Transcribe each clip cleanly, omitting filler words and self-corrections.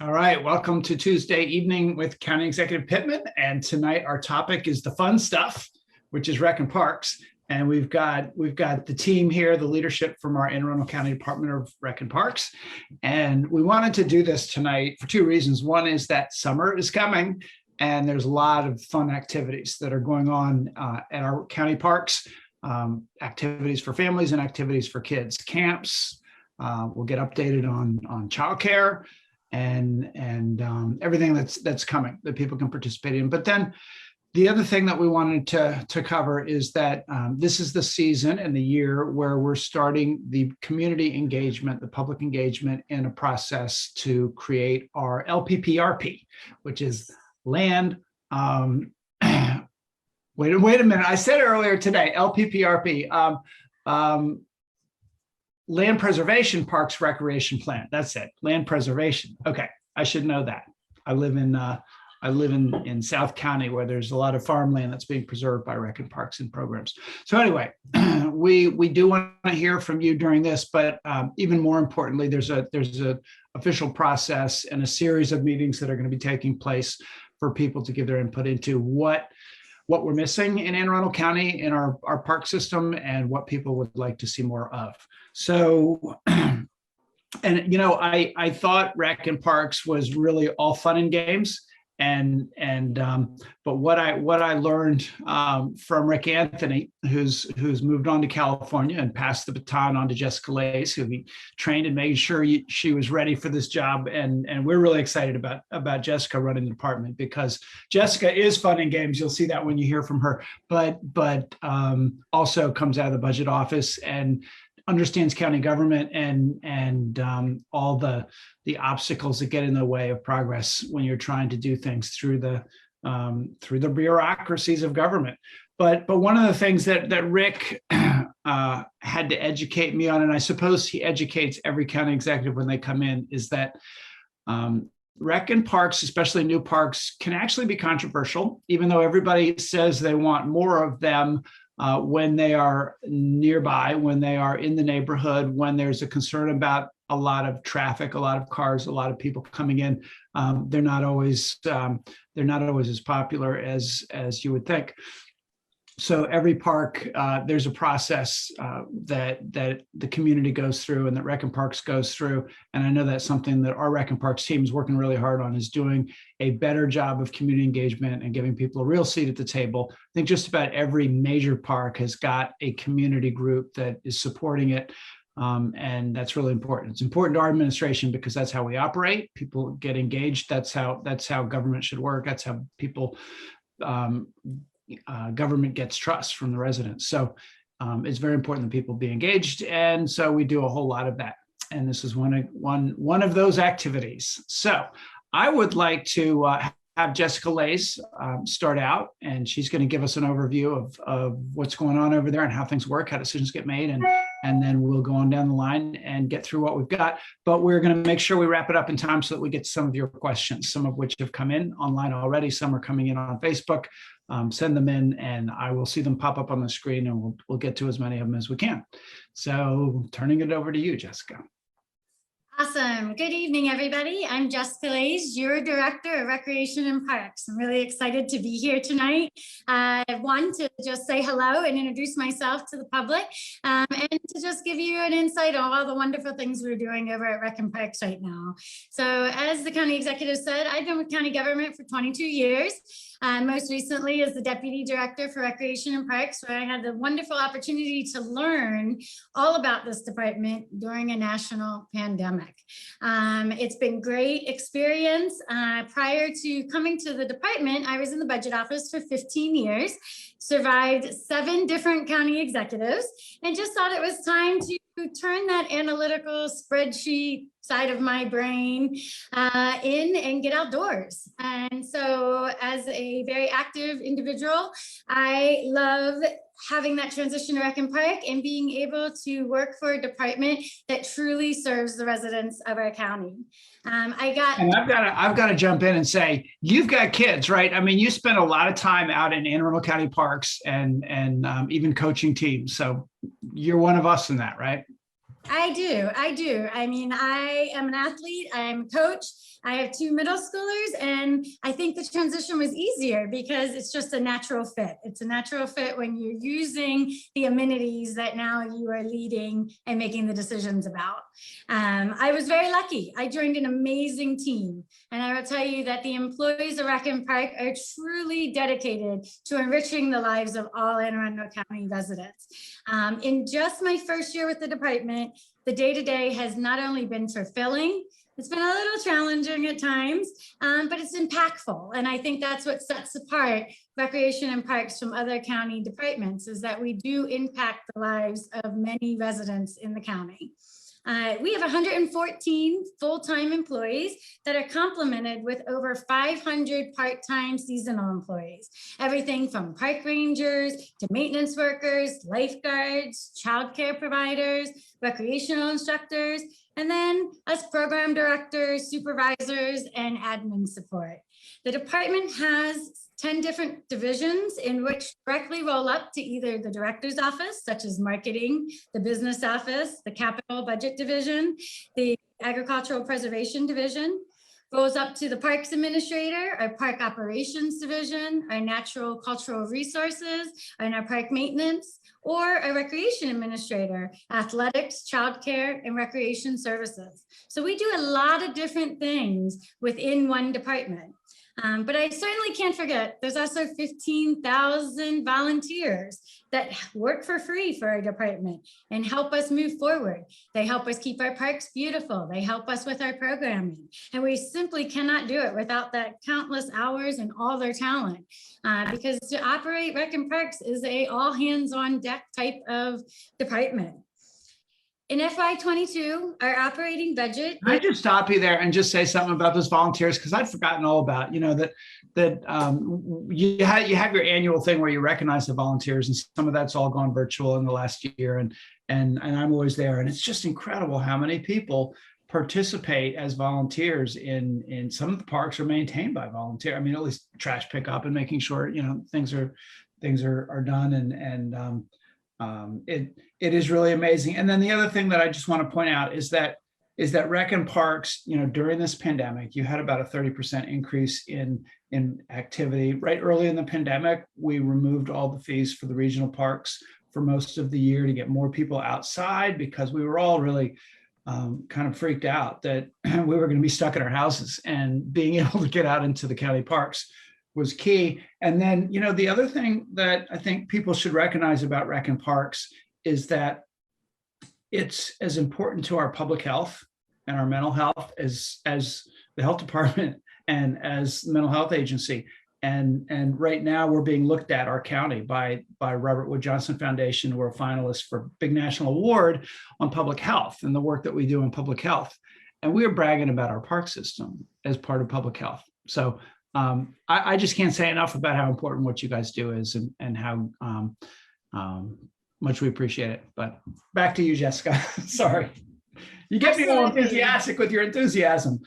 All right, welcome to Tuesday evening with County Executive Pittman. And tonight our topic is the fun stuff, which is rec and parks. And we've got the team here, the leadership from our Anne Arundel County Department of Rec and Parks. And we wanted to do this tonight for two reasons. One is that summer is coming and there's a lot of fun activities that are going on at our county parks, activities for families and activities for kids, camps. We'll get updated on childcare and everything that's coming that people can participate in. But then the other thing that we wanted to cover is that this is the season and the year where we're starting the community engagement, the public engagement in a process to create our LPPRP, which is land. Wait a minute. I said earlier today, LPPRP. Land Preservation Parks Recreation Plan. That's it. Land preservation. Okay, I should know that. I live in South County where there's a lot of farmland that's being preserved by rec and parks and programs. So anyway, we do want to hear from you during this, but even more importantly, there's a official process and a series of meetings that are going to be taking place for people to give their input into what we're missing in Anne Arundel County in our park system and what people would like to see more of. So, and I thought rec and parks was really all fun and games. But what I learned from Rick Anthony, who's moved on to California and passed the baton on to Jessica Lace, who he trained and made sure she was ready for this job. And we're really excited about Jessica running the department because Jessica is fun and games. You'll see that when you hear from her, but also comes out of the budget office and understands county government and all the obstacles that get in the way of progress when you're trying to do things through the bureaucracies of government. But one of the things that Rick had to educate me on, and I suppose he educates every county executive when they come in, is that rec and parks, especially new parks, can actually be controversial, even though everybody says they want more of them. When they are nearby, when they are in the neighborhood, when there's a concern about a lot of traffic, a lot of cars, a lot of people coming in, they're not always as popular as you would think. So every park, there's a process that the community goes through and that Rec and Parks goes through. And I know that's something that our Rec and Parks team is working really hard on, is doing a better job of community engagement and giving people a real seat at the table. I think just about every major park has got a community group that is supporting it. And that's really important. It's important to our administration because that's how we operate. People get engaged. That's how government should work. That's how people government gets trust from the residents. So it's very important that people be engaged. And so we do a whole lot of that. And this is one of those activities. So I would like to have Jessica Lace start out, and she's going to give us an overview of what's going on over there and how things work, how decisions get made, and then we'll go on down the line and get through what we've got. But we're going to make sure we wrap it up in time so that we get to some of your questions, some of which have come in online already. Some are coming in on Facebook. Send them in and I will see them pop up on the screen, and we'll get to as many of them as we can. So turning it over to you, Jessica. Awesome. Good evening, everybody. I'm Jessica Lace, your Director of Recreation and Parks. I'm really excited to be here tonight. I want to just say hello and introduce myself to the public and to just give you an insight on all the wonderful things we're doing over at Rec and Parks right now. So as the county executive said, I've been with county government for 22 years. Most recently as the Deputy Director for Recreation and Parks, where I had the wonderful opportunity to learn all about this department during a national pandemic. It's been great experience. Prior to coming to the department, I was in the budget office for 15 years, survived 7 different county executives, and just thought it was time to turn that analytical spreadsheet side of my brain in and get outdoors. And so as a very active individual, I love having that transition to Rec and Park and being able to work for a department that truly serves the residents of our county. I've got to jump in and say, you've got kids, right? I mean, you spend a lot of time out in Anne Arundel County parks and even coaching teams. So you're one of us in that, right? I do. I mean, I am an athlete, I'm a coach. I have 2 middle schoolers, and I think the transition was easier because it's just a natural fit. It's a natural fit when you're using the amenities that now you are leading and making the decisions about. I was very lucky. I joined an amazing team, and I will tell you that the employees of Rec and Park are truly dedicated to enriching the lives of all Anne Arundel County residents. In just my first year with the department, the day-to-day has not only been fulfilling, it's been a little challenging at times, but it's impactful. And I think that's what sets apart Recreation and Parks from other county departments, is that we do impact the lives of many residents in the county. We have 114 full-time employees that are complemented with over 500 part-time seasonal employees. Everything from park rangers to maintenance workers, lifeguards, childcare providers, recreational instructors, and then us program directors, supervisors, and admin support. The department has 10 different divisions in which directly roll up to either the director's office, such as marketing, the business office, the capital budget division, the agricultural preservation division, rolls up to the parks administrator, our park operations division, our natural cultural resources, and our park maintenance, or a recreation administrator, athletics, childcare, and recreation services. So we do a lot of different things within one department. But I certainly can't forget, there's also 15,000 volunteers that work for free for our department and help us move forward. They help us keep our parks beautiful. They help us with our programming. And we simply cannot do it without that countless hours and all their talent. Because to operate Rec and Parks is a all hands on deck type of department. In FY22, our operating budget. Can I just stop you there and just say something about those volunteers? Because I'd forgotten all about, you have your annual thing where you recognize the volunteers, and some of that's all gone virtual in the last year. And I'm always there. And it's just incredible how many people participate as volunteers in some of the parks are maintained by volunteers. I mean, at least trash pickup and making sure, things are done. And it is really amazing. And then the other thing that I just want to point out is that Rec and Parks, during this pandemic, you had about a 30% increase in activity. Right early in the pandemic, we removed all the fees for the regional parks for most of the year to get more people outside, because we were all really kind of freaked out that we were going to be stuck in our houses, and being able to get out into the county parks was key. And then, the other thing that I think people should recognize about Rec and Parks is that it's as important to our public health and our mental health as the health department and as the mental health agency. And right now we're being looked at, our county, by Robert Wood Johnson Foundation. We're a finalist for a big national award on public health and the work that we do in public health. And we are bragging about our park system as part of public health. So I just can't say enough about how important what you guys do is, and how much we appreciate it. But back to you, Jessica. Sorry. You get me all enthusiastic with your enthusiasm.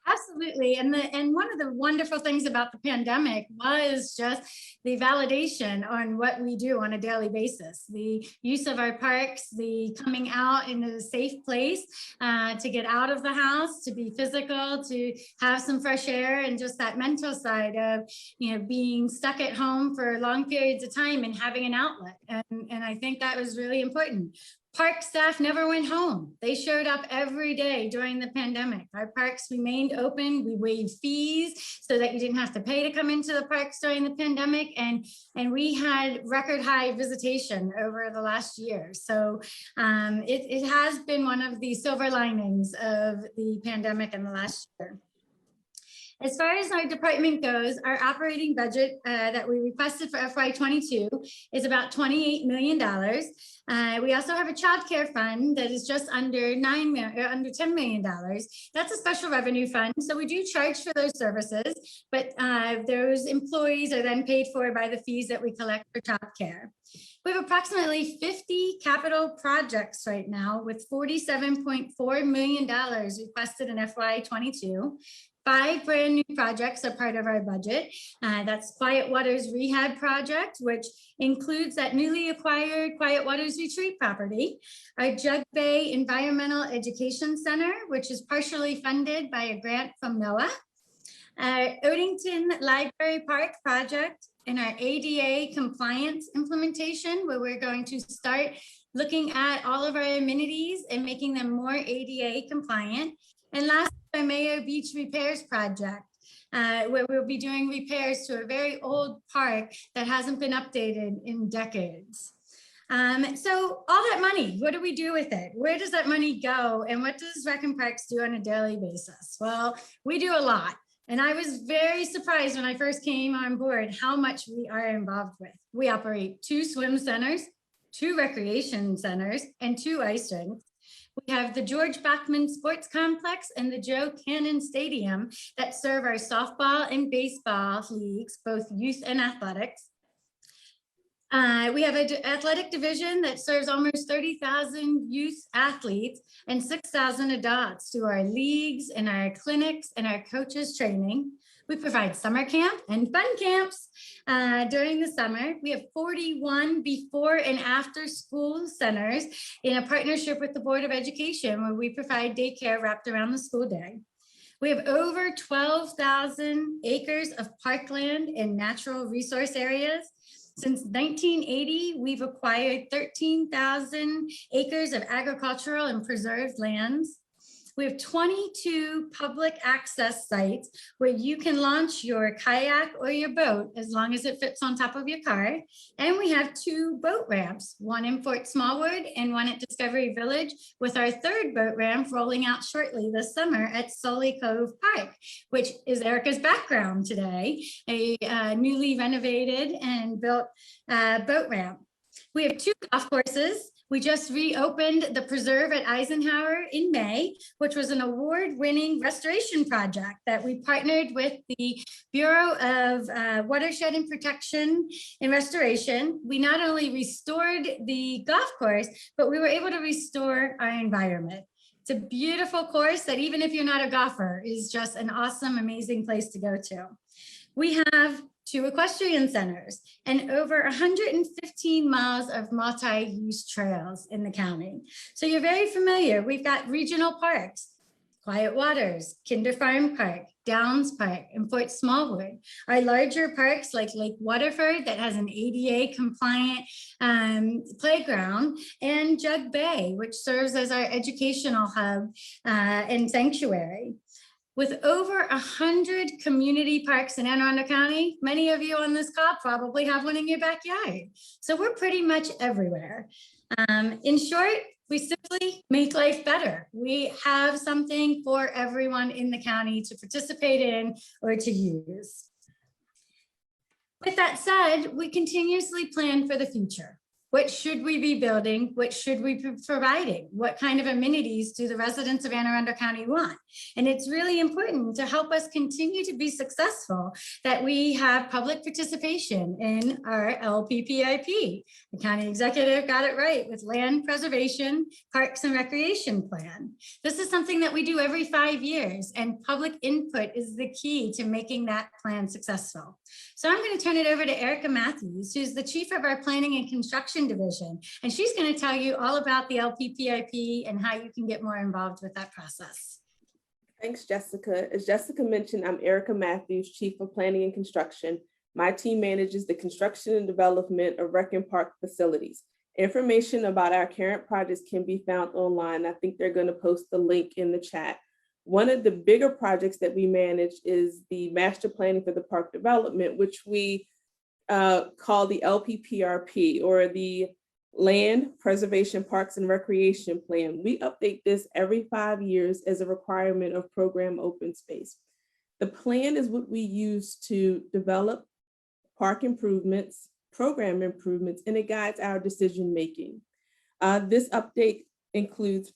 Absolutely. And one of the wonderful things about the pandemic was just the validation on what we do on a daily basis, the use of our parks, the coming out in a safe place, to get out of the house, to be physical, to have some fresh air, and just that mental side of, being stuck at home for long periods of time and having an outlet. And I think that was really important. Park staff never went home. They showed up every day during the pandemic. Our parks remained open. We waived fees so that you didn't have to pay to come into the parks during the pandemic. And we had record high visitation over the last year. So it has been one of the silver linings of the pandemic in the last year. As far as our department goes, our operating budget that we requested for FY22 is about $28 million. We also have a child care fund that is just under $10 million. That's a special revenue fund, so we do charge for those services, but those employees are then paid for by the fees that we collect for child care. We have approximately 50 capital projects right now, with $47.4 million requested in FY22. 5 brand new projects are part of our budget. That's Quiet Waters Rehab Project, which includes that newly acquired Quiet Waters Retreat property. Our Jug Bay Environmental Education Center, which is partially funded by a grant from NOAA. Odenton Library Park project and our ADA compliance implementation, where we're going to start looking at all of our amenities and making them more ADA compliant. And last, our Mayo Beach repairs project, where we'll be doing repairs to a very old park that hasn't been updated in decades. So all that money, what do we do with it? Where does that money go? And what does Rec and Parks do on a daily basis? Well, we do a lot. And I was very surprised when I first came on board how much we are involved with. We operate 2 swim centers, 2 recreation centers, and 2 ice rinks. We have the George Bachman Sports Complex and the Joe Cannon Stadium that serve our softball and baseball leagues, both youth and athletics. We have an athletic division that serves almost 30,000 youth athletes and 6,000 adults through our leagues and our clinics and our coaches training. We provide summer camp and fun camps during the summer. We have 41 before and after school centers in a partnership with the Board of Education, where we provide daycare wrapped around the school day. We have over 12,000 acres of parkland and natural resource areas. Since 1980, we've acquired 13,000 acres of agricultural and preserved lands. We have 22 public access sites where you can launch your kayak or your boat as long as it fits on top of your car. And we have 2 boat ramps, one in Fort Smallwood and one at Discovery Village, with our 3rd boat ramp rolling out shortly this summer at Sully Cove Park, which is Erica's background today, a newly renovated and built boat ramp. We have 2 golf courses. We just reopened the Preserve at Eisenhower in May, which was an award-winning restoration project that we partnered with the Bureau of Watershed and Protection and Restoration. We not only restored the golf course, but we were able to restore our environment. It's a beautiful course that, even if you're not a golfer, is just an awesome, amazing place to go to. We have 2 equestrian centers and over 115 miles of multi-use trails in the county. So you're very familiar. We've got regional parks, Quiet Waters, Kinder Farm Park, Downs Park, and Fort Smallwood. Our larger parks like Lake Waterford that has an ADA compliant playground, and Jug Bay, which serves as our educational hub and sanctuary. With over 100 community parks in Anne Arundel County, many of you on this call probably have one in your backyard. So we're pretty much everywhere. In short, we simply make life better. We have something for everyone in the county to participate in or to use. With that said, we continuously plan for the future. What should we be building? What should we be providing? What kind of amenities do the residents of Anne Arundel County want? And it's really important to help us continue to be successful that we have public participation in our LPPIP. The county executive got it right with Land Preservation, Parks and Recreation Plan. This is something that we do every 5 years, and public input is the key to making that plan successful. So I'm going to turn it over to Erica Matthews, who's the chief of our Planning and Construction Division, and she's going to tell you all about the LPPIP and how you can get more involved with that process. Thanks, Jessica. As Jessica mentioned, I'm Erica Matthews, Chief of Planning and Construction. My team manages the construction and development of rec and park facilities. Information about our current projects can be found online. I think they're going to post the link in the chat. One of the bigger projects that we manage is the master planning for the park development, which we call the LPPRP, or the Land Preservation, Parks and Recreation Plan. We update this every 5 years as a requirement of program open space. The plan is what we use to develop park improvements, program improvements, and it guides our decision making. This update includes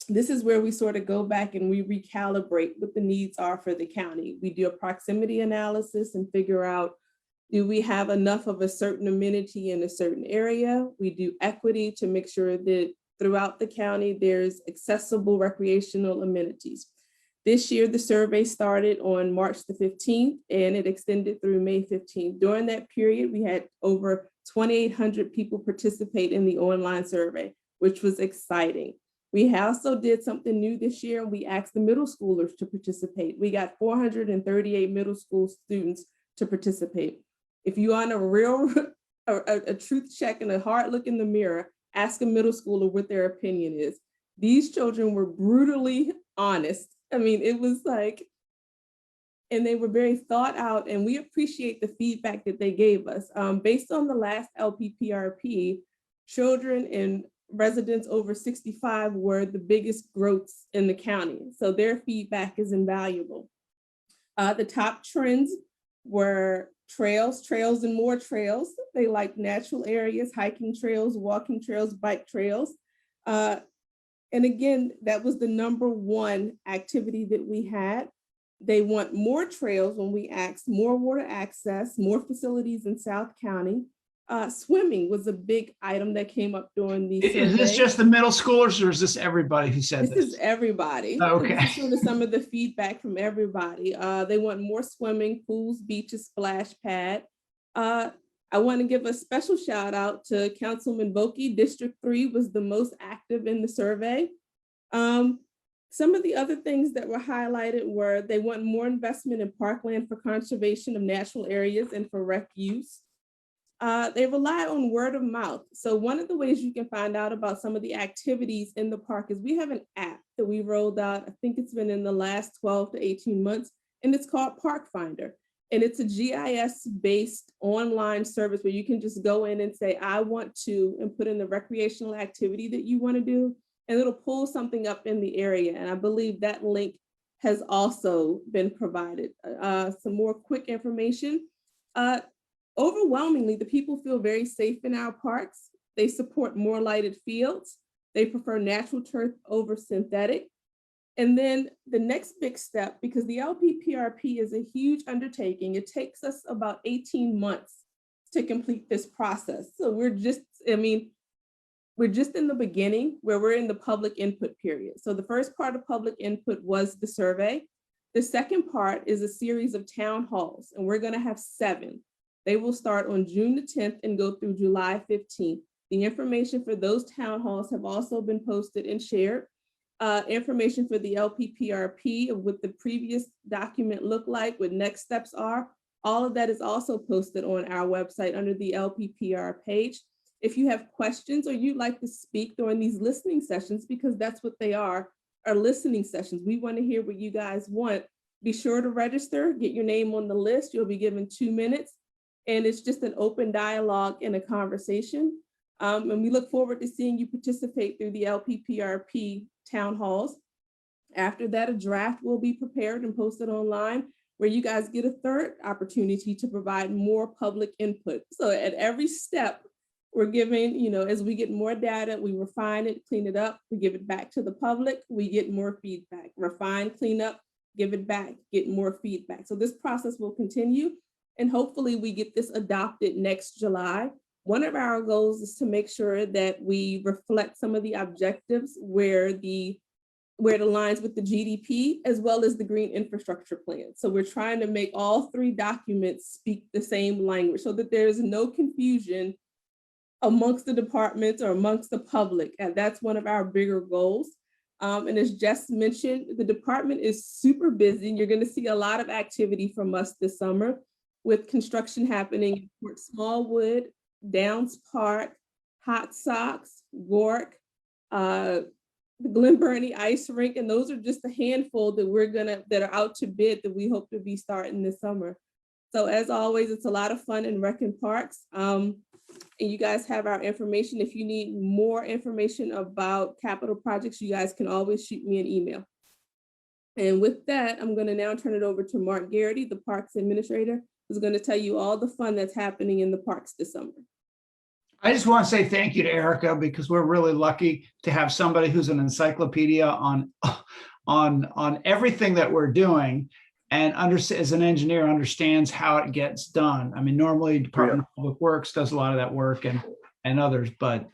this is where we sort of go back and we recalibrate what the needs are for the county. We do a proximity analysis and figure out, do we have enough of a certain amenity in a certain area? We do equity to make sure that throughout the county, there's accessible recreational amenities. This year, the survey started on March the 15th and it extended through May 15th. During that period, we had over 2,800 people participate in the online survey, which was exciting. We also did something new this year. We asked the middle schoolers to participate. We got 438 middle school students to participate. If you want a truth check and a hard look in the mirror, ask a middle schooler what their opinion is. These children were brutally honest. I mean, it was like, and they were very thought out, and we appreciate the feedback that they gave us. Based on the last LPPRP, children and residents over 65 were the biggest growths in the county. So their feedback is invaluable. The top trends were trails and more trails. They like natural areas, hiking trails, walking trails, bike trails. And again, that was the #1 activity that we had. They want more trails when we asked, more water access, more facilities in South County. Swimming was a big item that came up during the survey. Is this just the middle schoolers or is this everybody who said this? This is everybody. Okay. This is sort of some of the feedback from everybody. They want more swimming, pools, beaches, splash pad. I want to give a special shout out to Councilman Vokey. District 3 was the most active in the survey. Some of the other things that were highlighted were they want more investment in parkland for conservation of natural areas and for rec use. They rely on word of mouth. So one of the ways you can find out about some of the activities in the park is we have an app that we rolled out. I think it's been in the last 12 to 18 months, and it's called Park Finder. And it's a GIS-based online service where you can just go in and say, I want to, and put in the recreational activity that you want to do, and it'll pull something up in the area. And I believe that link has also been provided. Some more quick information. Overwhelmingly, the people feel very safe in our parks. They support more lighted fields. They prefer natural turf over synthetic. And then the next big step, because the LPPRP is a huge undertaking, it takes us about 18 months to complete this process. So we're just in the beginning where we're in the public input period. So the first part of public input was the survey. The second part is a series of town halls, and we're going to have 7. They will start on June the 10th and go through July 15th. The information for those town halls have also been posted and shared. Information for the LPPRP of what the previous document looked like, what next steps are. All of that is also posted on our website under the LPPR page. If you have questions or you'd like to speak during these listening sessions, because that's what they are listening sessions. We want to hear what you guys want. Be sure to register, get your name on the list. You'll be given 2 minutes. And it's just an open dialogue and a conversation. And we look forward to seeing you participate through the LPPRP town halls. After that, a draft will be prepared and posted online where you guys get a third opportunity to provide more public input. So at every step, we're giving, as we get more data, we refine it, clean it up, we give it back to the public, we get more feedback, refine, clean up, give it back, get more feedback. So this process will continue. And hopefully we get this adopted next July. One of our goals is to make sure that we reflect some of the objectives where it aligns with the GDP as well as the green infrastructure plan. So we're trying to make all 3 documents speak the same language so that there's no confusion amongst the departments or amongst the public. And that's one of our bigger goals. And as Jess mentioned, the department is super busy. You're going to see a lot of activity from us this summer, with construction happening in Port Smallwood, Downs Park, Hot Sox, Gork, the Glen Burnie Ice Rink, and those are just a handful that are out to bid that we hope to be starting this summer. So as always, it's a lot of fun in Rec and Parks. And you guys have our information. If you need more information about capital projects, you guys can always shoot me an email. And with that, I'm going to now turn it over to Mark Garrity, the Parks Administrator, who's going to tell you all the fun that's happening in the parks this summer. I just want to say thank you to Erica, because we're really lucky to have somebody who's an encyclopedia on everything that we're doing, and as an engineer understands how it gets done. I mean, normally Department of Public Works does a lot of that work and others, but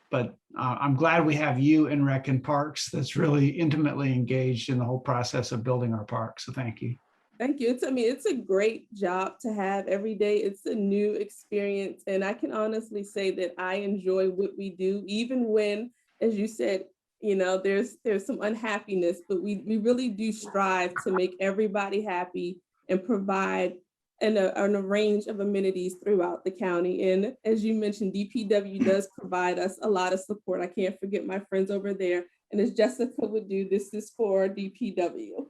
I'm glad we have you in Rec and Parks that's really intimately engaged in the whole process of building our park. So thank you. Thank you. It's a great job to have every day. It's a new experience. And I can honestly say that I enjoy what we do, even when, as you said, there's some unhappiness, but we really do strive to make everybody happy and provide a range of amenities throughout the county. And as you mentioned, DPW does provide us a lot of support. I can't forget my friends over there. And as Jessica would do, this is for DPW.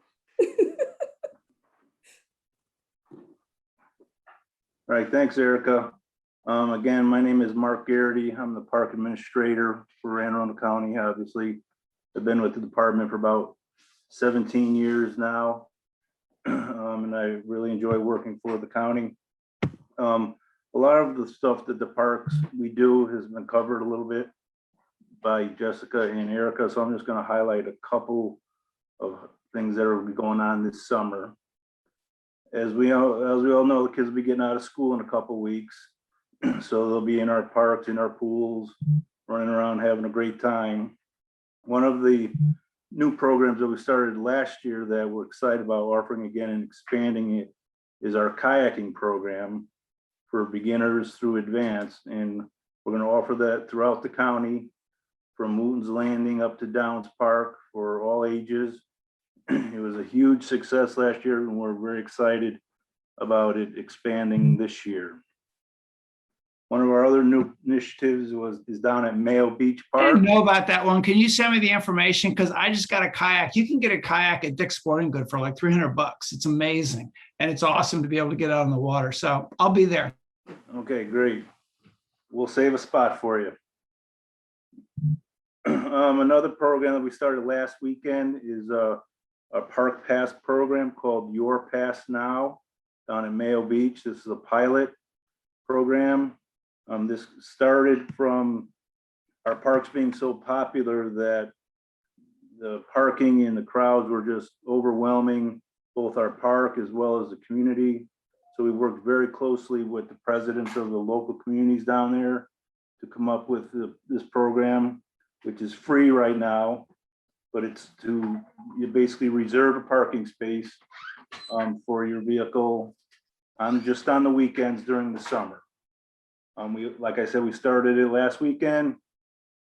All right, thanks, Erica. Again, my name is Mark Garrity. I'm the park administrator for Arundel County. Obviously, I've been with the department for about 17 years now, and I really enjoy working for the county. A lot of the stuff that the parks we do has been covered a little bit by Jessica and Erica, so I'm just going to highlight a couple of things that are going on this summer. As we all know, the kids will be getting out of school in a couple weeks. So they'll be in our parks, in our pools, running around, having a great time. One of the new programs that we started last year that we're excited about offering again and expanding it is our kayaking program for beginners through advanced. And we're going to offer that throughout the county from Wooten's Landing up to Downs Park for all ages. It was a huge success last year, and we're very excited about it expanding this year. One of our other new initiatives is down at Mayo Beach I Park. didn't know about that one. Can you send me the information? Because I just got a kayak. You can get a kayak at Dick's Sporting Good for like $300. It's amazing. And it's awesome to be able to get out on the water. So I'll be there. Okay, great. We'll save a spot for you. Another program that we started last weekend is a park pass program called Your Pass Now down at Mayo Beach. This is a pilot program. This started from our parks being so popular that the parking and the crowds were just overwhelming both our park as well as the community. So we worked very closely with the presidents of the local communities down there to come up with this program, which is free right now, but it's to you basically reserve a parking space for your vehicle just on the weekends during the summer. Like I said, we started it last weekend.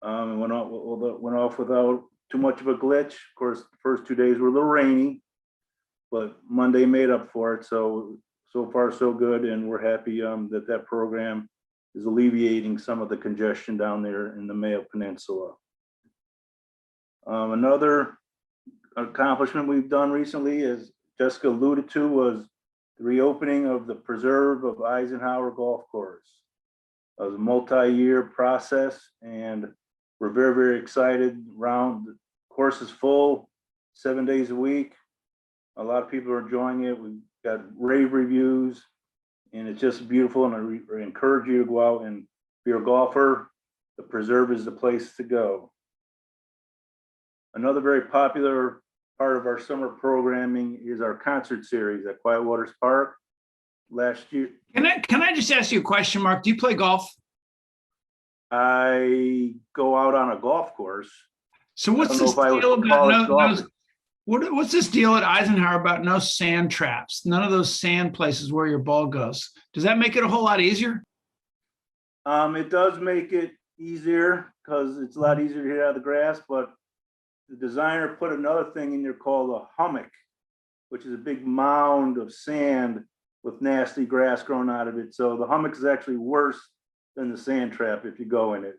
It went off without too much of a glitch. Of course, the first 2 days were a little rainy, but Monday made up for it. So far so good, and we're happy that program is alleviating some of the congestion down there in the Mayo Peninsula. Another accomplishment we've done recently, as Jessica alluded to, was the reopening of the preserve of Eisenhower Golf Course. It was a multi-year process, and we're very, very excited. The course is full 7 days a week. A lot of people are enjoying it. We've got rave reviews, and it's just beautiful. And I encourage you to go out, and if you're a golfer, the preserve is the place to go. Another very popular part of our summer programming is our concert series at Quiet Waters Park. Last year, Can I just ask you a question, Mark? Do you play golf? I go out on a golf course. So what's this deal about what's this deal at Eisenhower about no sand traps? None of those sand places where your ball goes. Does that make it a whole lot easier? It does make it easier because it's a lot easier to hit out of the grass, but the designer put another thing in there called a hummock, which is a big mound of sand with nasty grass growing out of it. So the hummock is actually worse than the sand trap if you go in it.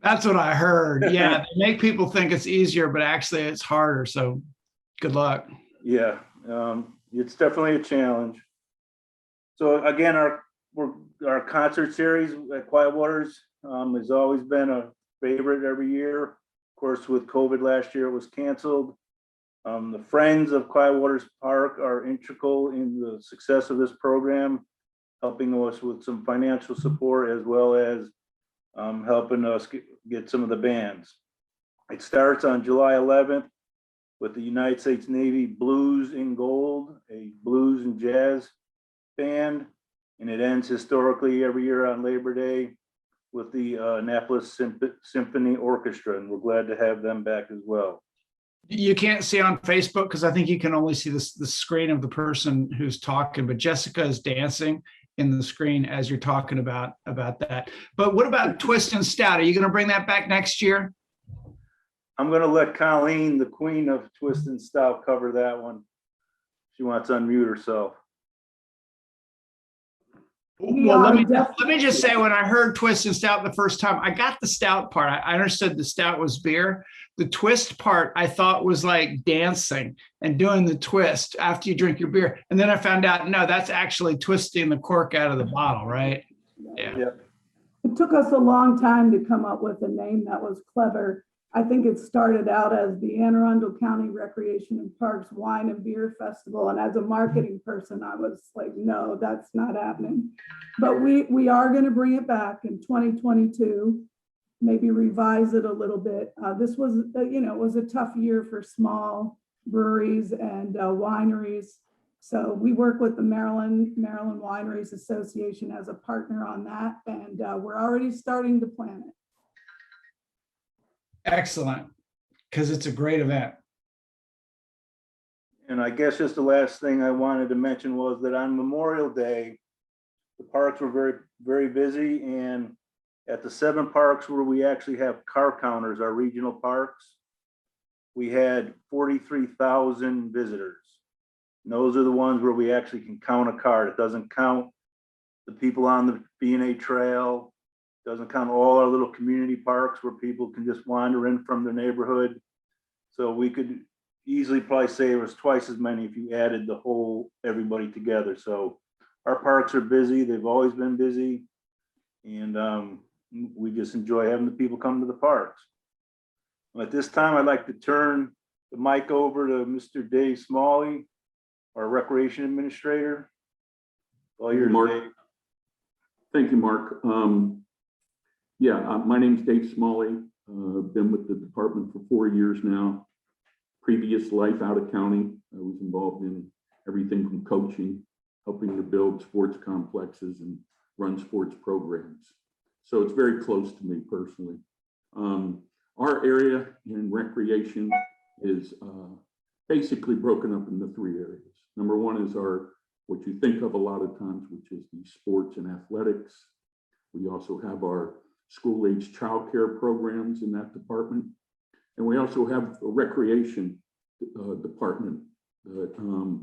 That's what I heard. Yeah, they make people think it's easier, but actually it's harder. So good luck. Yeah, it's definitely a challenge. So again, our concert series at Quiet Waters has always been a favorite every year. Of course, with COVID last year, it was canceled. The Friends of Quiet Waters Park are integral in the success of this program, helping us with some financial support as well as helping us get some of the bands. It starts on July 11th with the United States Navy Blues in Gold, a blues and jazz band, and it ends historically every year on Labor Day with the Annapolis Symphony Orchestra, and we're glad to have them back as well. You can't see on Facebook because I think you can only see the screen of the person who's talking, but Jessica is dancing in the screen as you're talking about that. But what about Twist and Stout? Are you going to bring that back next year? I'm going to let Colleen, the queen of Twist and Stout, cover that one. She wants to unmute herself. Well, let me just say, when I heard Twist and Stout the first time, I got the stout part. I understood the stout was beer. The twist part I thought was like dancing and doing the twist after you drink your beer. And then I found out, no, that's actually twisting the cork out of the bottle, right? Yeah. Yep. It took us a long time to come up with a name that was clever. I think it started out as the Anne Arundel County Recreation and Parks Wine and Beer Festival. And as a marketing person, I was like, no, that's not happening. But we are going to bring it back in 2022, maybe revise it a little bit. This was, it was a tough year for small breweries and wineries. So we work with the Maryland Wineries Association as a partner on that. And we're already starting to plan it. Excellent, because it's a great event. And I guess just the last thing I wanted to mention was that on Memorial Day, the parks were very, very busy. And at the 7 parks where we actually have car counters, our regional parks, we had 43,000 visitors. And those are the ones where we actually can count a car. It doesn't count the people on the B&A trail. Doesn't count all our little community parks where people can just wander in from their neighborhood. So we could easily probably say it was twice as many if you added the whole everybody together. So our parks are busy. They've always been busy. And we just enjoy having the people come to the parks. At this time, I'd like to turn the mic over to Mr. Dave Smalley, our Recreation Administrator. All yours, Mark. Dave. Thank you, Mark. My name's Dave Smalley. I've been with the department for 4 years now. Previous life out of county, I was involved in everything from coaching, helping to build sports complexes and run sports programs. So it's very close to me personally. Our area in recreation is basically broken up into 3 areas. Number 1 is what you think of a lot of times, which is the sports and athletics. We also have our school-age childcare programs in that department. And we also have a recreation department that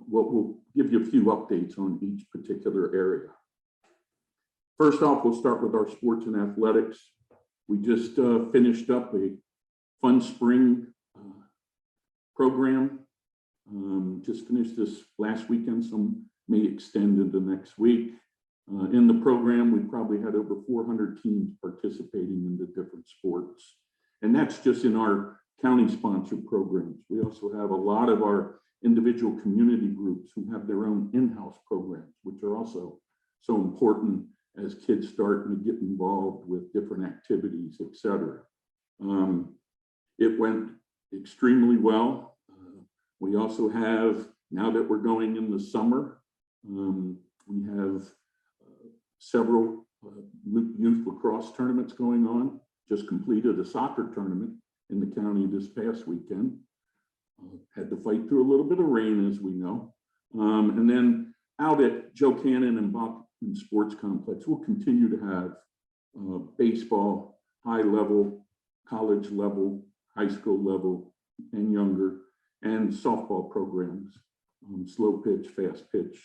will give you a few updates on each particular area. First off, we'll start with our sports and athletics. We just finished up a fun spring program. Just finished this last weekend, some may extend into next week. In the program, we probably had over 400 teams participating in the different sports. And that's just in our county-sponsored programs. We also have a lot of our individual community groups who have their own in-house programs, which are also so important as kids start to get involved with different activities, et cetera. It went extremely well. We also have, now that we're going in the summer, we have several youth lacrosse tournaments going on. Just completed a soccer tournament in the county this past weekend. Had to fight through a little bit of rain, as we know. And then out at Joe Cannon and Bachman Sports Complex, we'll continue to have baseball, high level, college level, high school level, and younger, and softball programs, slow pitch, fast pitch.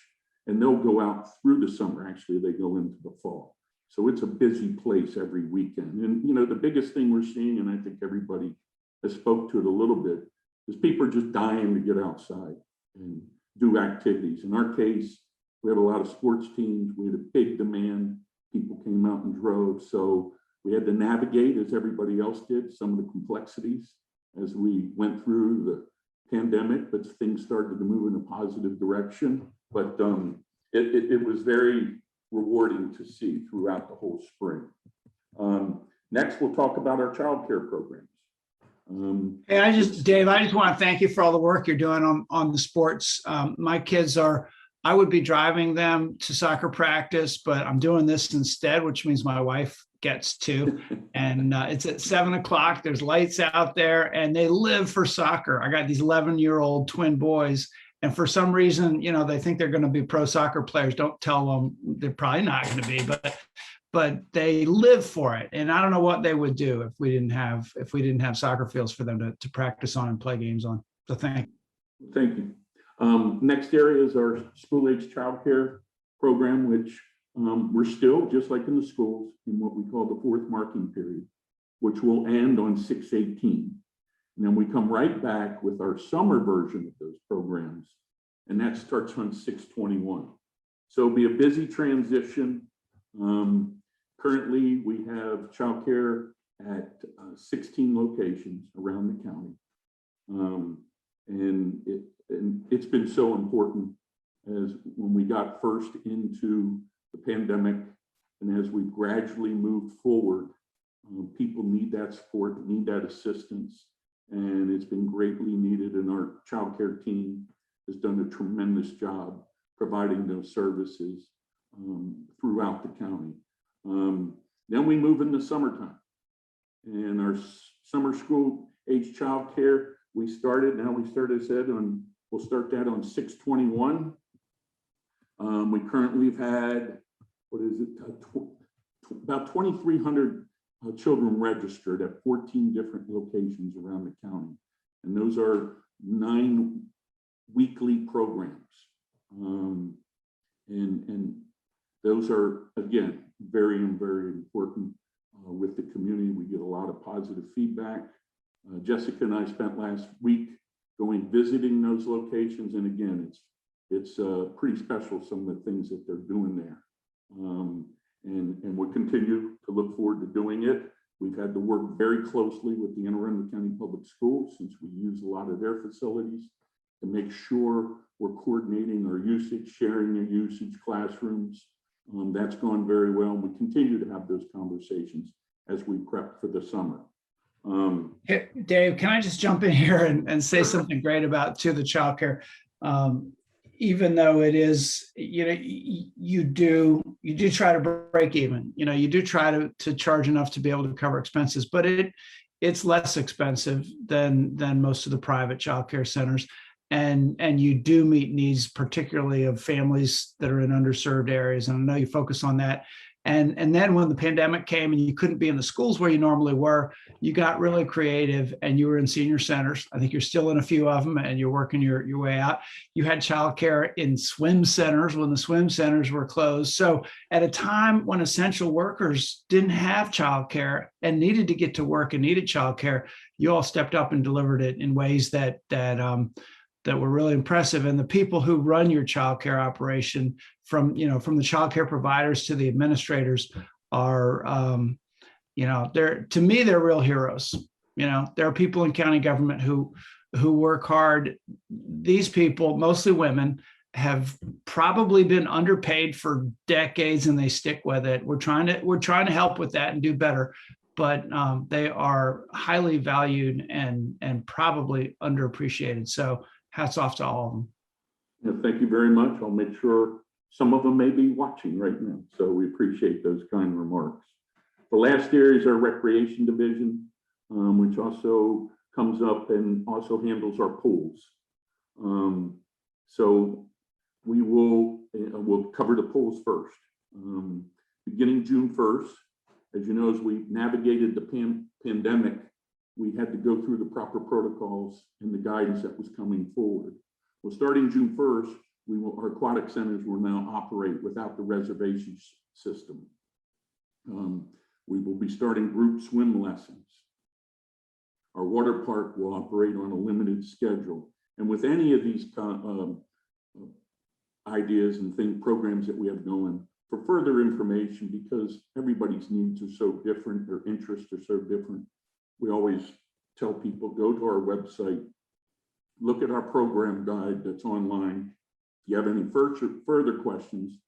And they'll go out through the summer. Actually, they go into the fall. So it's a busy place every weekend. And, you know, the biggest thing we're seeing, and I think everybody has spoke to it a little bit, is people are just dying to get outside and do activities. In our case, we have a lot of sports teams. We had a big demand. People came out and drove. So we had to navigate, as everybody else did, some of the complexities as we went through the pandemic, but things started to move in a positive direction. But it was very rewarding to see throughout the whole spring. Next, we'll talk about our childcare programs. Hey, Dave, I just want to thank you for all the work you're doing on the sports. My kids I would be driving them to soccer practice, but I'm doing this instead, which means my wife gets to. And it's at 7 o'clock. There's lights out there and they live for soccer. I got these 11-year-old twin boys. And for some reason, you know, they think they're going to be pro soccer players. Don't tell them they're probably not going to be, but they live for it. And I don't know what they would do if we didn't have soccer fields for them to practice on and play games on. So thank you. Thank you. Next area is our school-age childcare program, which we're still, just like in the schools, in what we call the 4th marking period, which will end on 6/18. And then we come right back with our summer version of those programs, and that starts on 6/21. So it'll be a busy transition. Currently, we have childcare at 16 locations around the county. And it's been so important as when we got first into the pandemic, and as we've gradually moved forward, people need that support, need that assistance, and it's been greatly needed. And our childcare team has done a tremendous job providing those services throughout the county. Then we move into summertime, and our summer school age childcare, we started, as I said, we'll start that on 6/21. We currently have had, about 2,300 children registered at 14 different locations around the county. And those are 9 weekly programs. And those are, again, very, very important with the community. We get a lot of positive feedback. Jessica and I spent last week visiting those locations. And again, it's pretty special, some of the things that they're doing there. And we'll continue to look forward to doing it. We've had to work very closely with the Anne Arundel County Public Schools, since we use a lot of their facilities, to make sure we're coordinating our usage, sharing their usage, classrooms. That's gone very well. We continue to have those conversations as we prep for the summer. Hey, Dave, can I just jump in here and say something great about the childcare? Even though it is, you know, you do try to break even, you know, you do try to charge enough to be able to cover expenses, but it's less expensive than most of the private childcare centers. And you do meet needs, particularly of families that are in underserved areas. And I know you focus on that. And then when the pandemic came and you couldn't be in the schools where you normally were, you got really creative and you were in senior centers. I think you're still in a few of them and you're working your way out. You had childcare in swim centers when the swim centers were closed. So at a time when essential workers didn't have childcare and needed to get to work and needed childcare, you all stepped up and delivered it in ways that were really impressive. And the people who run your childcare operation, from the childcare providers to the administrators, are, to me, they're real heroes. You know, there are people in county government who work hard. These people, mostly women, have probably been underpaid for decades and they stick with it. We're trying to help with that and do better, but they are highly valued and probably underappreciated. So hats off to all of them. Yeah, thank you very much. I'll make sure some of them may be watching right now. So we appreciate those kind remarks. The last area is our recreation division, which also comes up and also handles our pools. So we'll cover the pools first. Beginning June 1st, as you know, as we navigated the pandemic, we had to go through the proper protocols and the guidance that was coming forward. Well, starting June 1st, our aquatic centers will now operate without the reservation system. We will be starting group swim lessons. Our water park will operate on a limited schedule. And with any of these ideas and programs that we have going, for further information, because everybody's needs are so different, their interests are so different, we always tell people, go to our website, look at our program guide that's online. If you have any further questions,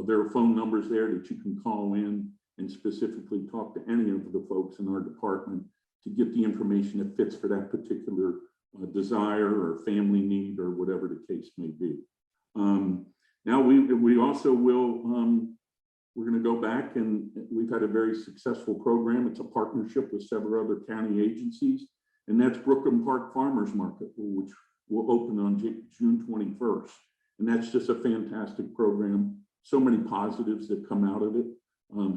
there are phone numbers there that you can call in and specifically talk to any of the folks in our department to get the information that fits for that particular desire or family need or whatever the case may be. Now we also will we're going to go back, and we've had a very successful program. It's a partnership with several other county agencies, and that's Brooklyn Park Farmers Market, which will open on June 21st. And that's just a fantastic program. So many positives that come out of it.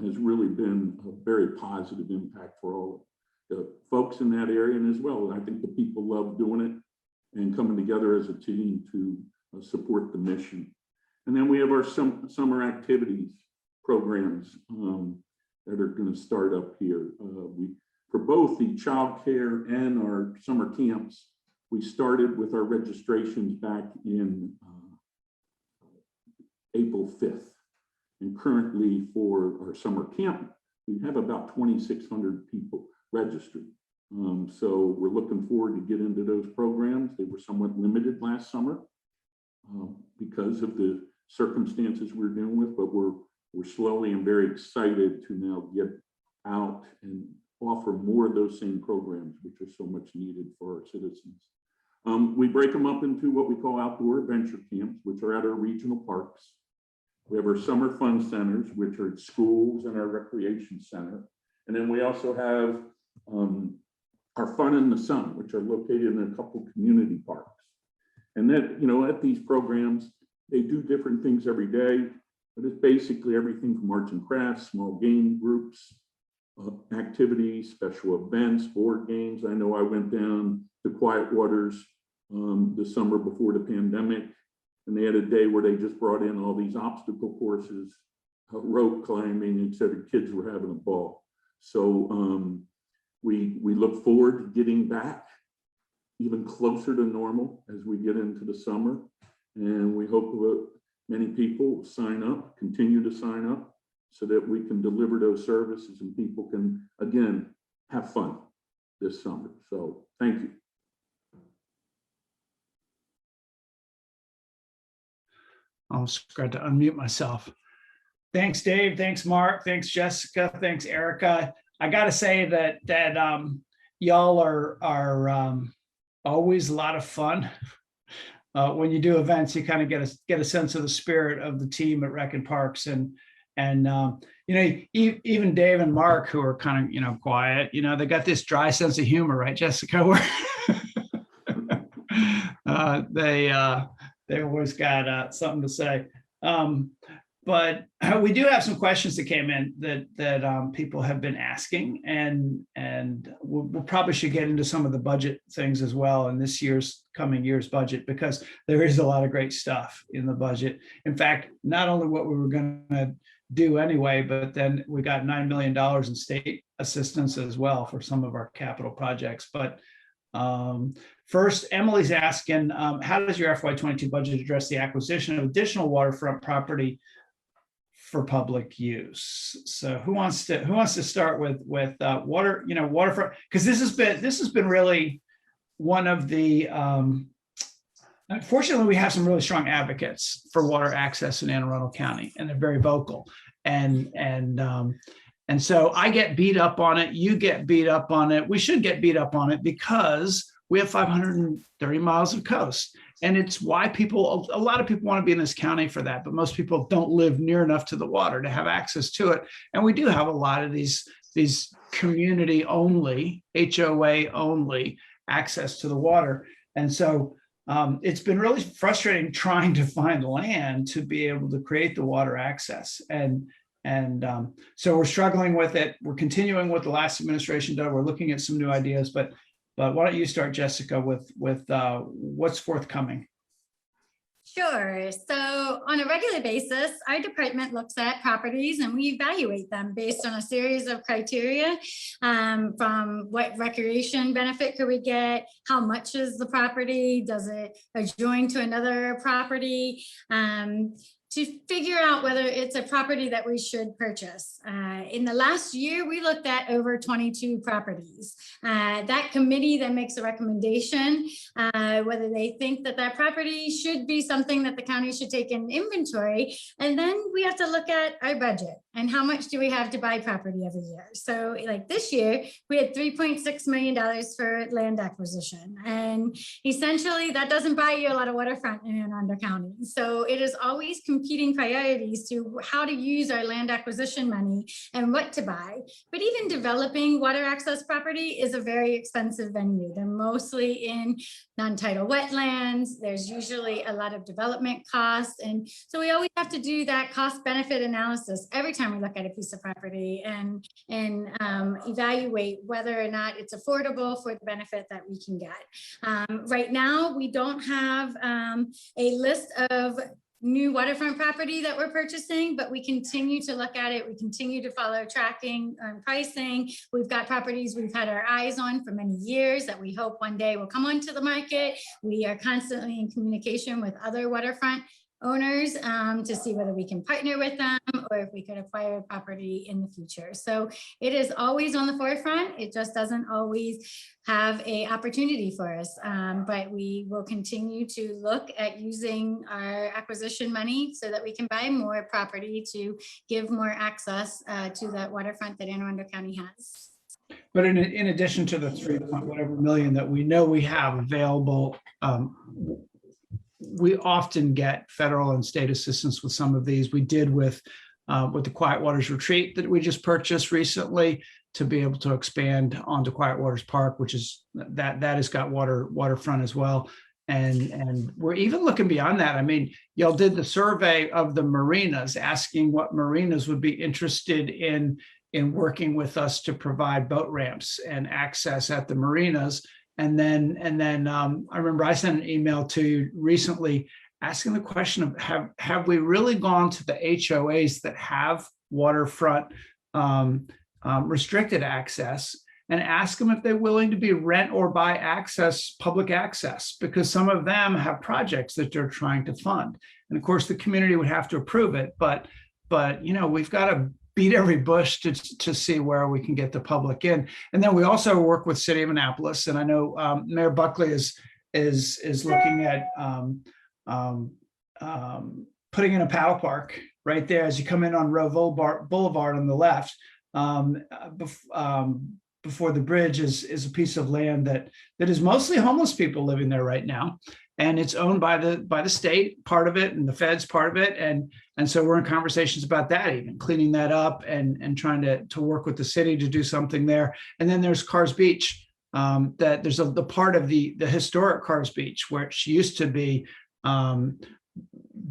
Has really been a very positive impact for all the folks in that area, and as well, I think the people love doing it and coming together as a team to support the mission. And then we have our summer activities programs that are going to start up here. For both the child care and our summer camps, we started with our registrations back in April 5th. And currently for our summer camp, we have about 2,600 people registered. So we're looking forward to get into those programs. They were somewhat limited last summer because of the circumstances we're dealing with, but we're slowly and very excited to now get out and offer more of those same programs, which are so much needed for our citizens. We break them up into what we call outdoor adventure camps, which are at our regional parks. We have our summer fun centers, which are at schools, and our recreation center. And then we also have our Fun in the Sun, which are located in a couple community parks. And that, at these programs, they do different things every day, but it's basically everything from arts and crafts, small game groups, activities, special events, board games. I know I went down to Quiet Waters the summer before the pandemic, and they had a day where they just brought in all these obstacle courses, rope climbing, etc. Kids were having a ball. So we look forward to getting back even closer to normal as we get into the summer. And we hope that many people will sign up, continue to sign up, so that we can deliver those services and people can, again, have fun this summer. So thank you. I'll forgot to unmute myself. Thanks, Dave. Thanks, Mark. Thanks, Jessica. Thanks, Erica. I got to say that y'all are always a lot of fun. When you do events, you kind of get a sense of the spirit of the team at Rec and Parks, and even Dave and Mark, who are kind of quiet, they got this dry sense of humor, right, Jessica? They always got something to say. But we do have some questions that came in that people have been asking, and we'll probably should get into some of the budget things as well in this coming year's budget, because there is a lot of great stuff in the budget. In fact, not only what we were going to do anyway, but then we got $9 million in state assistance as well for some of our capital projects. But first, Emily's asking, how does your FY22 budget address the acquisition of additional waterfront property for public use? So who wants to start with waterfront? Because this has been really one of the unfortunately, we have some really strong advocates for water access in Anne Arundel County, and they're very vocal. And so I get beat up on it. You get beat up on it. We should get beat up on it because we have 530 miles of coast. And it's why a lot of people want to be in this county for that, but most people don't live near enough to the water to have access to it. And we do have a lot of these community only, HOA only access to the water. And so it's been really frustrating trying to find land to be able to create the water access. And so we're struggling with it. We're continuing what the last administration did. We're looking at some new ideas, but why don't you start, Jessica, with what's forthcoming? Sure. So on a regular basis, our department looks at properties and we evaluate them based on a series of criteria, from what recreation benefit could we get, how much is the property, does it adjoin to another property, to figure out whether it's a property that we should purchase. In the last year, we looked at over 22 properties. That committee then makes a recommendation whether they think that property should be something that the county should take in inventory. And then we have to look at our budget and how much do we have to buy property every year. So like this year, we had $3.6 million for land acquisition. And essentially that doesn't buy you a lot of waterfront in Arundel County. So it is always competing priorities to how to use our land acquisition money and what to buy. But even developing water access property is a very expensive venue. They're mostly in non-tidal wetlands. There's usually a lot of development costs. And so we always have to do that cost benefit analysis every time we look at a piece of property and evaluate whether or not it's affordable for the benefit that we can get. Right now, we don't have a list of new waterfront property that we're purchasing, but we continue to look at it. We continue to follow tracking and pricing. We've got properties we've had our eyes on for many years that we hope one day will come onto the market. We are constantly in communication with other waterfront owners to see whether we can partner with them or if we could acquire property in the future. So it is always on the forefront. It just doesn't always have a opportunity for us, but we will continue to look at using our acquisition money so that we can buy more property to give more access to that waterfront that Anne Arundel County has. But in addition to the 3 million that we know we have available, we often get federal and state assistance with some of these. We did with the Quiet Waters Retreat that we just purchased recently to be able to expand onto Quiet Waters Park, which is that has got waterfront as well. And we're even looking beyond that. I mean, y'all did the survey of the marinas, asking what marinas would be interested in working with us to provide boat ramps and access at the marinas. And then I remember I sent an email to you recently asking the question of have we really gone to the HOAs that have waterfront restricted access and ask them if they're willing to be rent or buy access, public access, because some of them have projects that they're trying to fund. And of course, the community would have to approve it, but you know, we've got to beat every bush to see where we can get the public in. And then we also work with City of Annapolis, and I know Mayor Buckley is looking at putting in a paddle park right there as you come in on Roe Boulevard on the left. Before the bridge is a piece of land that is mostly homeless people living there right now. And it's owned by the state, part of it, and the feds, part of it. And so we're in conversations about that, even cleaning that up and trying to work with the city to do something there. And then there's Carr's Beach, that there's the part of the historic Carr's Beach, which used to be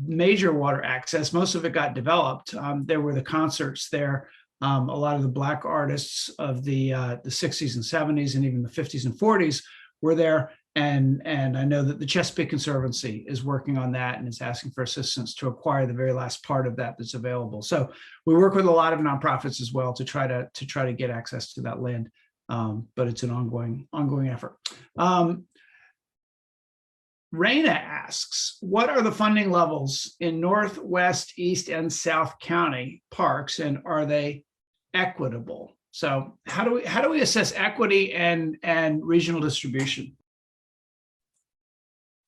major water access. Most of it got developed. There were the concerts there. A lot of the Black artists of the 60s and 70s and even the 50s and 40s were there. And I know that the Chesapeake Conservancy is working on that and is asking for assistance to acquire the very last part of that that's available. So we work with a lot of nonprofits as well to try to get access to that land. But it's an ongoing effort. Raina asks, what are the funding levels in North, West, East, and South County parks, and are they equitable? So how do we assess equity and regional distribution?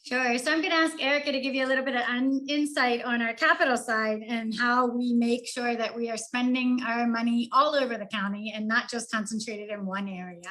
Sure. So I'm going to ask Erica to give you a little bit of insight on our capital side and how we make sure that we are spending our money all over the county and not just concentrated in one area.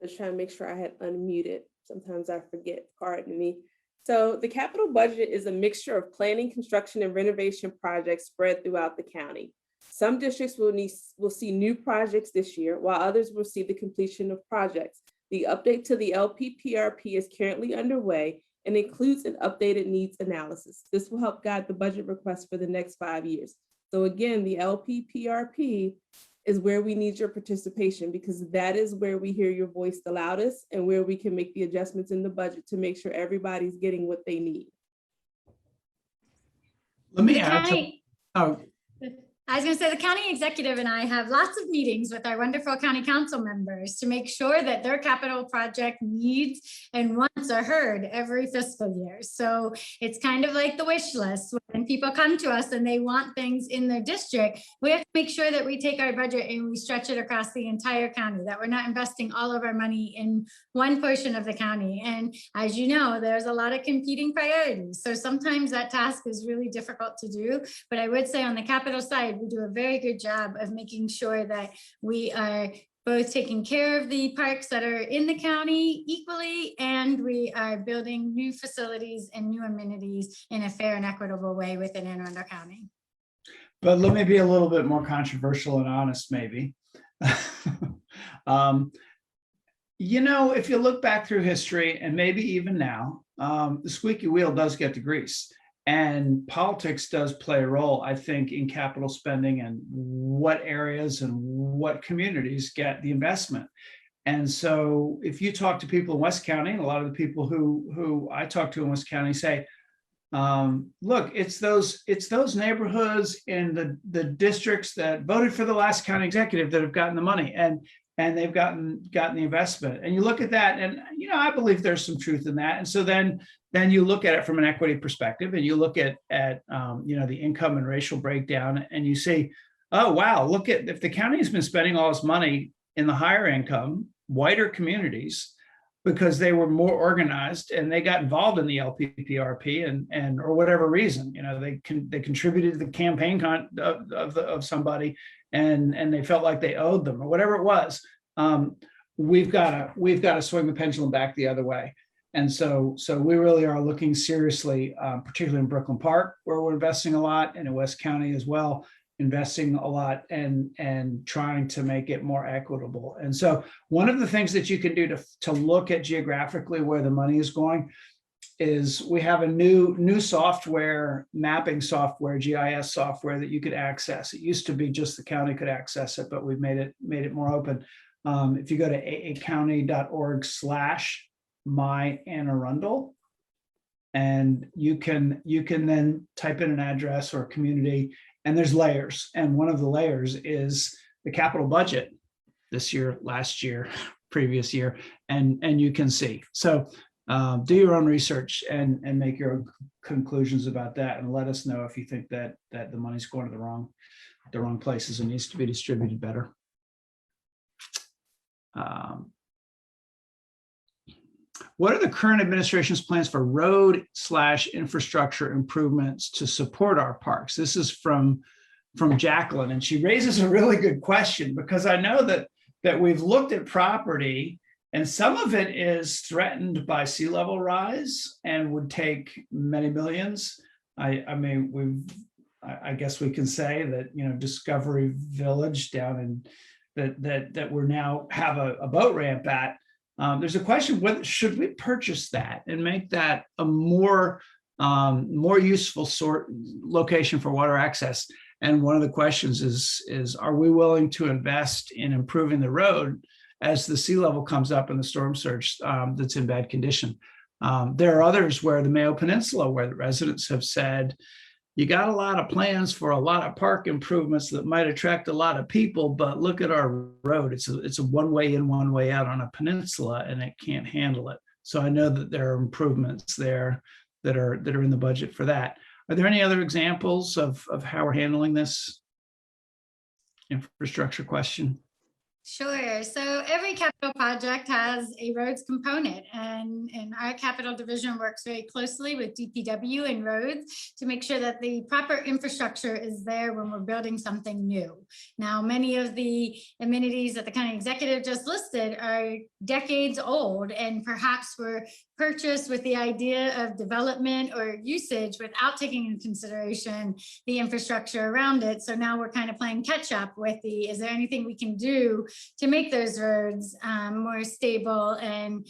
Just trying to make sure I had unmuted. Sometimes I forget, pardon me. So the capital budget is a mixture of planning, construction, and renovation projects spread throughout the county. Some districts will see new projects this year, while others will see the completion of projects. The update to the LPPRP is currently underway and includes an updated needs analysis. This will help guide the budget request for the next 5 years. So again, the LPPRP is where we need your participation, because that is where we hear your voice the loudest and where we can make the adjustments in the budget to make sure everybody's getting what they need. Let me add I was going to say the county executive and I have lots of meetings with our wonderful county council members to make sure that their capital project needs and wants are heard every fiscal year. So it's kind of like the wish list. When people come to us and they want things in their district, we have to make sure that we take our budget and we stretch it across the entire county, that we're not investing all of our money in one portion of the county. And as you know, there's a lot of competing priorities. So sometimes that task is really difficult to do. But I would say on the capital side, we do a very good job of making sure that we are both taking care of the parks that are in the county equally, and we are building new facilities and new amenities in a fair and equitable way within Anne Arundel County. But let me be a little bit more controversial and honest, maybe. You know, if you look back through history and maybe even now, the squeaky wheel does get the grease, and politics does play a role, I think, in capital spending and what areas and what communities get the investment. And so if you talk to people in West County, and a lot of the people who I talk to in West County say, look, it's those neighborhoods in the districts that voted for the last county executive that have gotten the money, and they've gotten the investment. And you look at that, and you know, I believe there's some truth in that. And so then you look at it from an equity perspective, and you look at you know, the income and racial breakdown, and you say, oh wow, look at, if the county has been spending all this money in the higher income, whiter communities, because they were more organized and they got involved in the LPPRP and or whatever reason, you know, they contributed to the campaign of somebody, and they felt like they owed them or whatever it was. We've got to swing the pendulum back the other way. And so we really are looking seriously, particularly in Brooklyn Park, where we're investing a lot, and in West County as well, investing a lot and trying to make it more equitable. And so one of the things that you can do to look at geographically where the money is going is we have a new software, mapping software, GIS software that you could access. It used to be just the county could access it, but we've made it more open. If you go to aacounty.org/my-Anne-Arundel, and you can then type in an address or a community, and there's layers. And one of the layers is the capital budget this year, last year, previous year, and you can see. So do your own research and make your own conclusions about that, and let us know if you think that the money's going to the wrong places and needs to be distributed better. What are the current administration's plans for road/infrastructure improvements to support our parks? This is from Jacqueline, and she raises a really good question, because I know that we've looked at property, and some of it is threatened by sea level rise and would take many millions. I mean, I guess we can say that, you know, Discovery Village down in that we're now have a boat ramp at. There's a question, whether should we purchase that and make that a more useful location for water access? And one of the questions is are we willing to invest in improving the road as the sea level comes up and the storm surge that's in bad condition? There are others where the Mayo Peninsula, where the residents have said, you got a lot of plans for a lot of park improvements that might attract a lot of people, but look at our road. It's a one way in, one way out on a peninsula, and it can't handle it. So I know that there are improvements there that are in the budget for that. Are there any other examples of how we're handling this infrastructure question? Sure. So every capital project has a roads component, and our capital division works very closely with DPW and roads to make sure that the proper infrastructure is there when we're building something new. Now, many of the amenities that the county executive just listed are decades old, and perhaps were purchased with the idea of development or usage without taking into consideration the infrastructure around it. So now we're kind of playing catch up with is there anything we can do to make those roads more stable and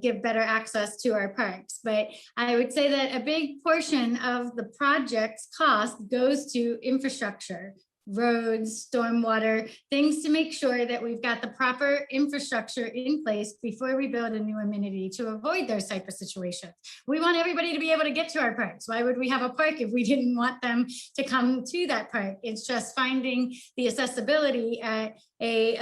give better access to our parks? But I would say that a big portion of the project's cost goes to infrastructure, roads, stormwater, things to make sure that we've got the proper infrastructure in place before we build a new amenity to avoid those type of situations. We want everybody to be able to get to our parks. Why would we have a park if we didn't want them to come to that park? It's just finding the accessibility at a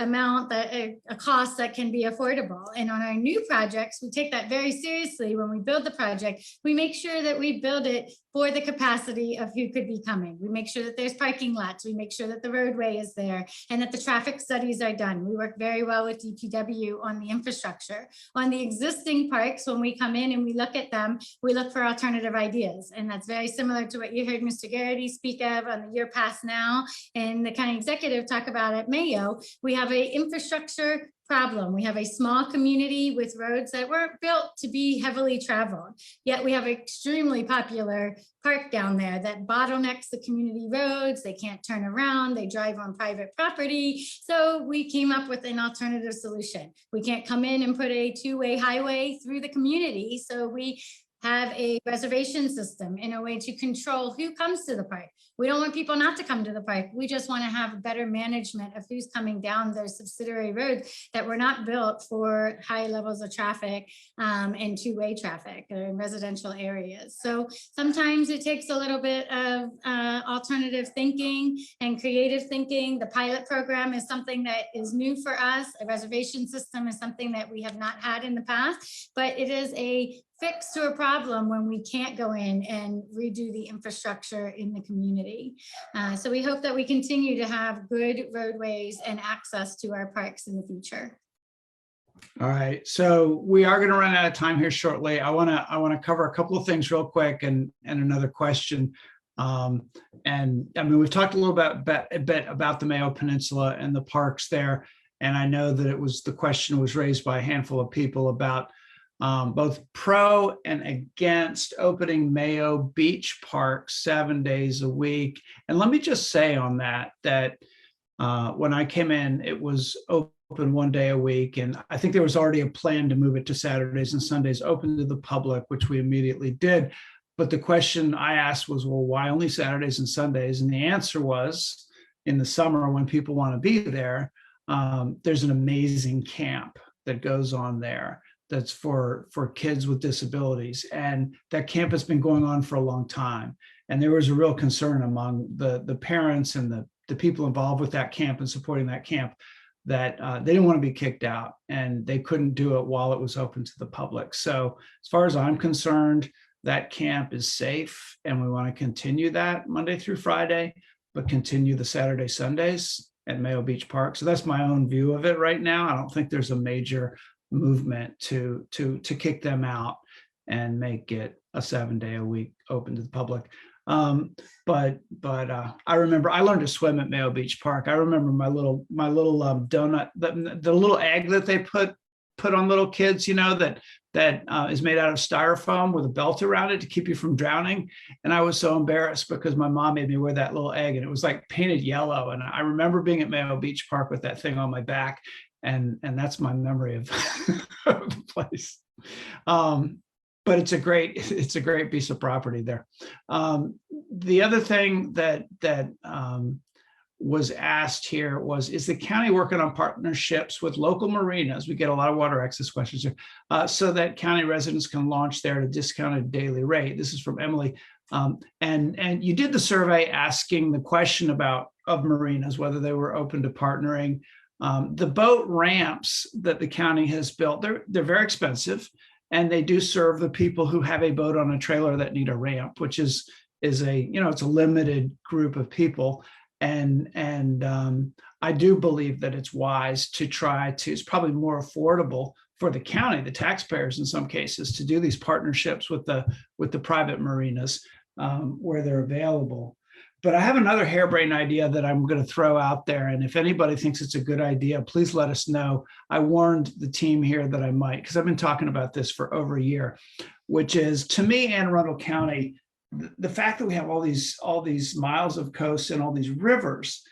cost that can be affordable. And on our new projects, we take that very seriously. When we build the project, we make sure that we build it for the capacity of who could be coming. We make sure that there's parking lots. We make sure that the roadway is there and that the traffic studies are done. We work very well with DPW on the infrastructure. On the existing parks, when we come in and we look at them, we look for alternative ideas. And that's very similar to what you heard Mr. Garrity speak of on the Year Past Now and the county executive talk about at Mayo. We have an infrastructure problem. We have a small community with roads that weren't built to be heavily traveled. Yet we have an extremely popular park down there that bottlenecks the community roads. They can't turn around. They drive on private property. So we came up with an alternative solution. We can't come in and put a two-way highway through the community. So we have a reservation system in a way to control who comes to the park. We don't want people not to come to the park. We just want to have better management of who's coming down those subsidiary roads that were not built for high levels of traffic and two-way traffic in residential areas. So sometimes it takes a little bit of alternative thinking and creative thinking. The pilot program is something that is new for us. A reservation system is something that we have not had in the past, but it is a fix to a problem when we can't go in and redo the infrastructure in the community. So we hope that we continue to have good roadways and access to our parks in the future. All right, so we are going to run out of time here shortly. I want to cover a couple of things real quick and another question. And I mean, we've talked a little bit about the Mayo Peninsula and the parks there. And I know that the question was raised by a handful of people about both pro and against opening Mayo Beach Park 7 days a week. And let me just say on that when I came in, it was open 1 day a week. And I think there was already a plan to move it to Saturdays and Sundays open to the public, which we immediately did. But the question I asked was, well, why only Saturdays and Sundays? And the answer was, in the summer when people want to be there, there's an amazing camp that goes on there that's for kids with disabilities. And that camp has been going on for a long time. And there was a real concern among the parents and the people involved with that camp and supporting that camp that they didn't want to be kicked out and they couldn't do it while it was open to the public. So as far as I'm concerned, that camp is safe and we want to continue that Monday through Friday, but continue the Saturday, Sundays at Mayo Beach Park. So that's my own view of it right now. I don't think there's a major movement to kick them out and make it a 7 day a week open to the public. But I remember I learned to swim at Mayo Beach Park. I remember my little donut, the little egg that they put on little kids, you know, that is made out of styrofoam with a belt around it to keep you from drowning. And I was so embarrassed because my mom made me wear that little egg and it was like painted yellow. And I remember being at Mayo Beach Park with that thing on my back. And that's my memory of the place. But it's a great piece of property there. The other thing that was asked here was, is the county working on partnerships with local marinas? We get a lot of water access questions here, so that county residents can launch there at a discounted daily rate. This is from Emily. And you did the survey asking the question of marinas, whether they were open to partnering. The boat ramps that the county has built, they're very expensive, and they do serve the people who have a boat on a trailer that need a ramp, which is it's a limited group of people. And I do believe that it's wise to it's probably more affordable for the county, the taxpayers in some cases, to do these partnerships with the private marinas where they're available. But I have another harebrained idea that I'm going to throw out there. And if anybody thinks it's a good idea, please let us know. I warned the team here that I might, because I've been talking about this for over a year, which is, to me, Anne Arundel County, the fact that we have all these miles of coast and all these rivers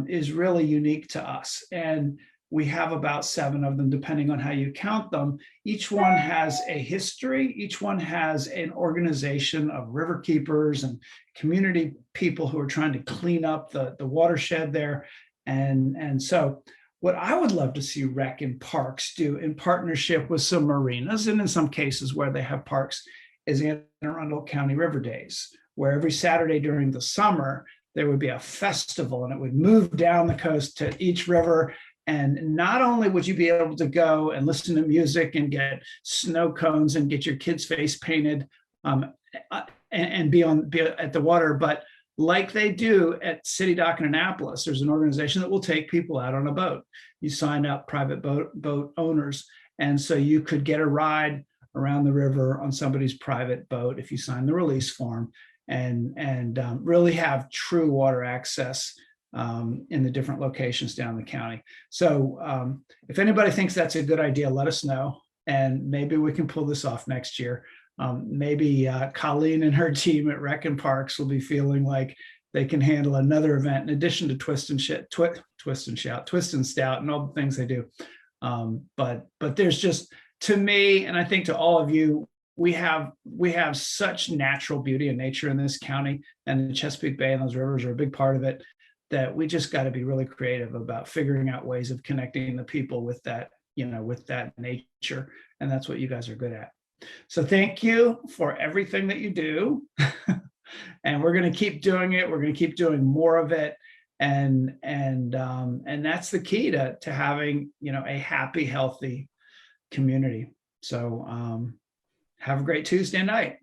is really unique to us. And we have about 7 of them, depending on how you count them. Each one has a history. Each one has an organization of river keepers and community people who are trying to clean up the watershed there. And so what I would love to see Rec and Parks do in partnership with some marinas, and in some cases where they have parks, is Anne Arundel County River Days, where every Saturday during the summer, there would be a festival and it would move down the coast to each river. And not only would you be able to go and listen to music and get snow cones and get your kid's face painted and be at the water. But like they do at City Dock in Annapolis, there's an organization that will take people out on a boat. You sign up, private boat owners, and so you could get a ride around the river on somebody's private boat if you sign the release form, and really have true water access in the different locations down the county. So if anybody thinks that's a good idea, let us know, and maybe we can pull this off next year. Maybe Colleen and her team at Rec and Parks will be feeling like they can handle another event in addition to Twist and Stout, and all the things they do. But there's just, to me, and I think to all of you, we have such natural beauty and nature in this county, and the Chesapeake Bay and those rivers are a big part of it, that we just got to be really creative about figuring out ways of connecting the people with that, with that nature. And that's what you guys are good at. So thank you for everything that you do. And we're going to keep doing it. We're going to keep doing more of it. And that's the key to having, a happy, healthy community. So have a great Tuesday night.